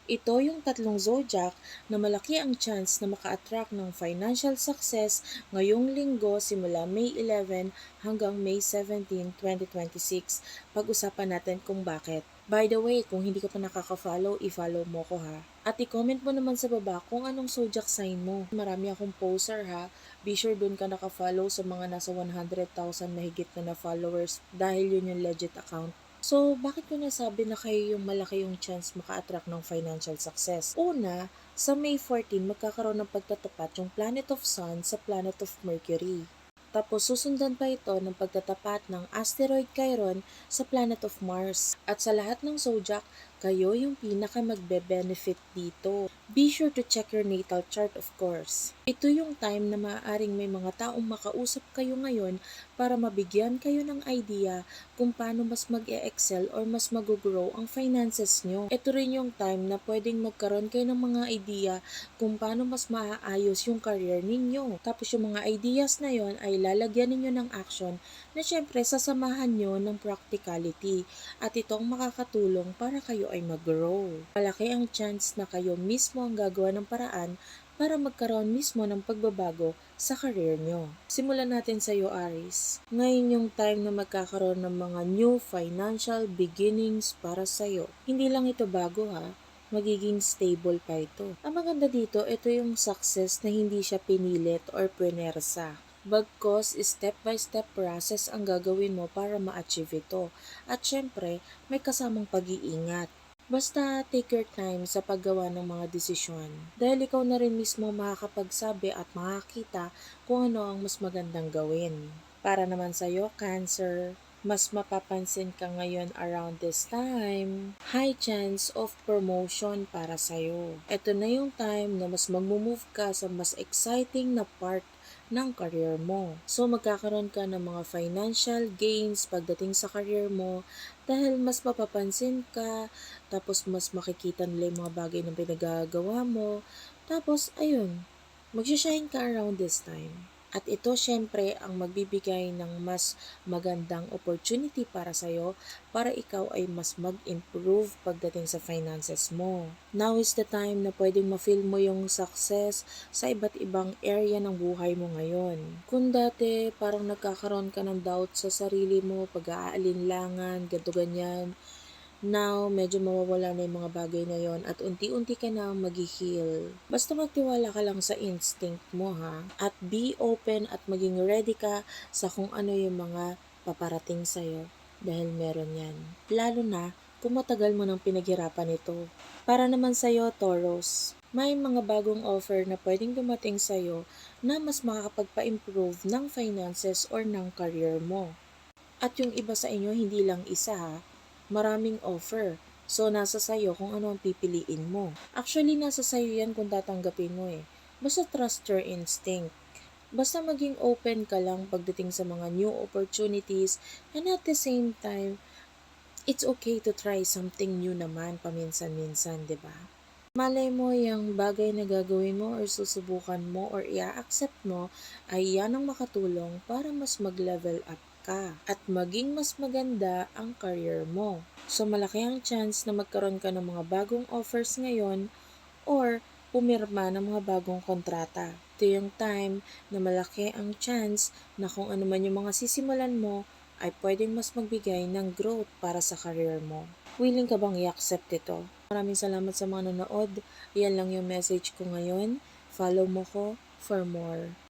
Ito yung tatlong zodiac na malaki ang chance na maka-attract ng financial success ngayong linggo simula May 11 hanggang May 17, 2026. Pag-usapan natin kung bakit. By the way, kung hindi ka pa nakaka-follow, i-follow mo ko ha. At i-comment mo naman sa baba kung anong zodiac sign mo. Marami akong poster ha. Be sure dun ka naka-follow sa mga nasa 100,000 mahigit na followers dahil yun yung legit account. So, bakit ko nasabi na kayo yung malaki yung chance maka-attract ng financial success? Una, sa May 14, magkakaroon ng pagtatapat yung planet of Sun sa planet of Mercury. Tapos susundan pa ito ng pagtatapat ng asteroid Chiron sa planet of Mars. At sa lahat ng zodiac, kayo yung pinaka magbe-benefit dito. Be sure to check your natal chart of course. Ito yung time na maaaring may mga taong makausap kayo ngayon para mabigyan kayo ng idea kung paano mas mag-e-excel or mas mag-grow ang finances nyo. Ito rin yung time na pwedeng magkaroon kayo ng mga idea kung paano mas maaayos yung career ninyo. Tapos yung mga ideas na yon ay lalagyan ninyo ng action na syempre sasamahan nyo ng practicality at ito ang makakatulong para kayo ay mag-grow. Malaki ang chance na kayo mismo ang gagawa ng paraan para magkaroon mismo ng pagbabago sa career nyo. Simulan natin sa iyo, Aries. Ngayon yung time na magkakaroon ng mga new financial beginnings para sa iyo. Hindi lang ito bago ha, magiging stable pa ito. Ang maganda dito, ito yung success na hindi siya pinilit or punersa. Bagkos, step-by-step process ang gagawin mo para ma-achieve ito. At syempre, may kasamang pag-iingat. Basta take your time sa paggawa ng mga desisyon. Dahil ikaw na rin mismo makakapagsabi at makakita kung ano ang mas magandang gawin. Para naman sa'yo, Cancer, mas mapapansin ka ngayon around this time. High chance of promotion para sa'yo. Ito na yung time na mas mag-move ka sa mas exciting na part ng career mo. So magkakaroon ka ng mga financial gains pagdating sa career mo dahil mas mapapansin ka, tapos mas makikita nila yung mga bagay na pinagagawa mo, tapos ayun, magsishine ka around this time. At ito syempre ang magbibigay ng mas magandang opportunity para sa'yo para ikaw ay mas mag-improve pagdating sa finances mo. Now is the time na pwedeng ma-feel mo yung success sa iba't ibang area ng buhay mo ngayon. Kung dati parang nagkakaroon ka ng doubt sa sarili mo, pag-aalinlangan, ganto ganyan, now, medyo mawawala na yung mga bagay na yon at unti-unti ka na mag-heal. Basta magtiwala ka lang sa instinct mo ha. At be open at maging ready ka sa kung ano yung mga paparating sa'yo dahil meron yan. Lalo na kung matagal mo nang pinaghirapan ito. Para naman sa'yo, Taurus, may mga bagong offer na pwedeng dumating sa'yo na mas makakapagpa-improve ng finances or ng career mo. At yung iba sa inyo, hindi lang isa ha, maraming offer. So, nasa sayo kung ano ang pipiliin mo. Actually, nasa sayo yan kung tatanggapin mo eh. Basta trust your instinct. Basta maging open ka lang pagdating sa mga new opportunities and at the same time, it's okay to try something new naman paminsan-minsan, di ba? Malay mo yung bagay na gagawin mo or susubukan mo or i-accept mo ay yan ang makatulong para mas mag-level up ka at maging mas maganda ang career mo. So malaki ang chance na magkaroon ka ng mga bagong offers ngayon or pumirma ng mga bagong kontrata. Ito yung time na malaki ang chance na kung ano man yung mga sisimulan mo ay pwedeng mas magbigay ng growth para sa career mo. Willing ka bang i-accept ito? Maraming salamat sa mga nanood. Yan lang yung message ko ngayon. Follow mo ko for more.